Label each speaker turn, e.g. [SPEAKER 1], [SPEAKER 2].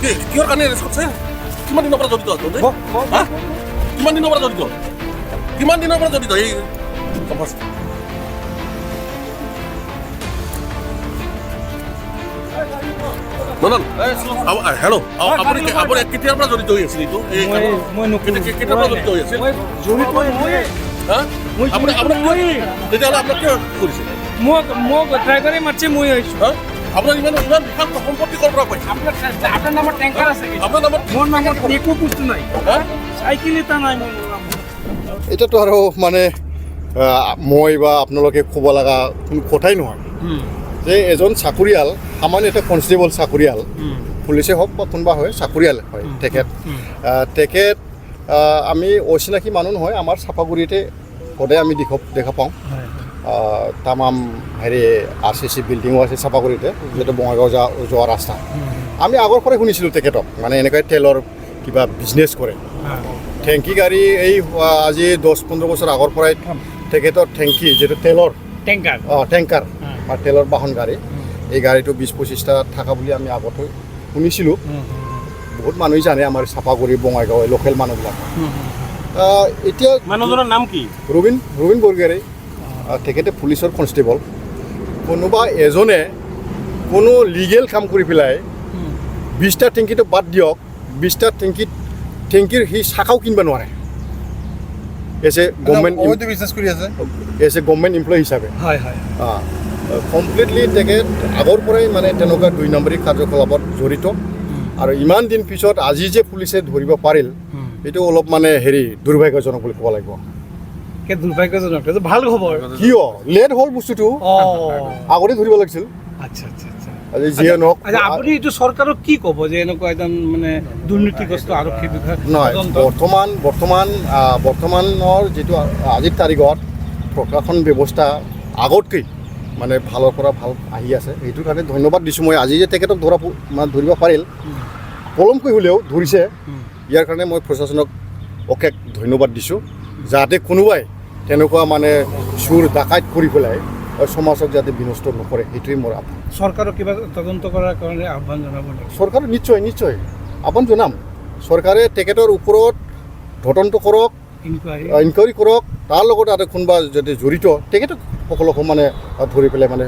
[SPEAKER 1] কিহৰ কাৰণে এৰেষ্ট কৰিছে কিমান দিনৰ পৰা জড়িত কিমান দিনৰ পৰা জড়িত এই হেল্ল' আপুনি কেতিয়াৰ পৰা জড়িত হৈ আছিল এইটো কেতিয়াৰ পৰা জড়িত হৈ আছিল তেতিয়াহ'লে আপোনাক কিয় কৰিছে
[SPEAKER 2] মোক ড্ৰাইভাৰে মাতিছে মই আহিছোঁ
[SPEAKER 1] আপোনাৰ ইমান বিশাল সম্পত্তি ক'ৰ পৰা পাইছে
[SPEAKER 2] আপোনাৰ নামত টেংকাৰ আছে
[SPEAKER 1] আপোনাৰ নামত
[SPEAKER 2] মোৰ নামত একো বস্তু নাই চাইকেল এটা নাই মোৰ
[SPEAKER 3] এতিয়াতো আৰু মানে মই বা আপোনালোকে ক'ব লগা কোনো কথাই নহয় যে এজন চাকৰিয়াল সামান্য এটা কনষ্টেবল চাকৰিয়াল পুলিচে হওক বা কোনোবা হয় চাকৰিয়াল হয় তেখেত আমি অচিনাকি মানুহ নহয় আমাৰ চাপাগুৰিতে সদায় আমি দেখা পাওঁ তামাম হেৰি RCC বিল্ডিঙো আছে চাপাগুৰিতে যিটো বঙাইগাঁও যোৱা ৰাস্তা আমি আগৰ পৰাই শুনিছিলোঁ তেখেতক মানে এনেকৈ তেলৰ কিবা বিজনেছ কৰে টেংকি গাড়ী এই আজি 10-15 বছৰ আগৰ পৰাই তেখেতৰ টেংকি যিটো তেলৰ টেংকাৰ বা তেলৰ বাহন গাড়ী এই গাড়ীটো 20-25টা থকা বুলি আমি আগতে শুনিছিলোঁ বহুত মানুহে জানে আমাৰ চাপাগুৰি বঙাইগাঁও লোকেল মানুহবিলাক এতিয়া
[SPEAKER 1] মানুহজনৰ নাম কি
[SPEAKER 3] ৰবীন বৰগোহাঁই তেখেতে পুলিচৰ কনষ্টেবল কোনোবা এজনে কোনো লিগেল কাম কৰি পেলাই 20টা টেংকিটো বাদ দিয়ক 20টা টেংকিৰ সি চাকাও কিনিব নোৱাৰে এজ এ গভৰ্ণমেণ্ট এমপ্লয়ী হিচাপে কমপ্লিটলি তেখেত আগৰ পৰাই মানে তেনেকুৱা 2 নম্বৰী কাৰ্যকলাপত জড়িত আৰু ইমান দিন পিছত আজি যে পুলিচে ধৰিব পাৰিল এইটো অলপ মানে হেৰি দুৰ্ভাগ্যজনক বুলি ক'ব লাগিব
[SPEAKER 2] দুৰ্ভাগ্যজনক ভাল খবৰ
[SPEAKER 3] কিয় লেট হ'ল বস্তুটো আগতে ধৰিব লাগিছিল আজি যিয়ে নহওক
[SPEAKER 2] আপুনি এইটো চৰকাৰক কি ক'ব যে এনেকুৱা এজন মানে দুৰ্নীতিগ্ৰস্ত আৰক্ষী বিষয়া
[SPEAKER 3] নহয় বৰ্তমানৰ যিটো আজিৰ তাৰিখত প্ৰশাসন ব্যৱস্থা আগতকৈ মানে ভালৰ পৰা ভাল আহি আছে সেইটোৰ কাৰণে ধন্যবাদ দিছোঁ মই আজি যে তেখেতক ধৰিব পাৰিল পলমকৈ হ'লেও ধৰিছে ইয়াৰ কাৰণে মই প্ৰশাসনক অশেষ ধন্যবাদ দিছোঁ যাতে কোনোবাই তেনেকুৱা মানে চুৰ ডাকাইত কৰি পেলাই সমাজক যাতে বিনষ্ট নকৰে সেইটোৱে মোৰ আহ্বান
[SPEAKER 2] চৰকাৰক কিবা তদন্ত কৰাৰ কাৰণে আহ্বান জনাব লাগিব
[SPEAKER 3] চৰকাৰক নিশ্চয় আহ্বান জনাম চৰকাৰে তেখেতৰ ওপৰত তদন্ত কৰক ইনকুৱাৰী কৰক তাৰ লগত আৰু কোনোবা যদি জড়িত তেখেতক সকলোকে মানে ধৰি পেলাই মানে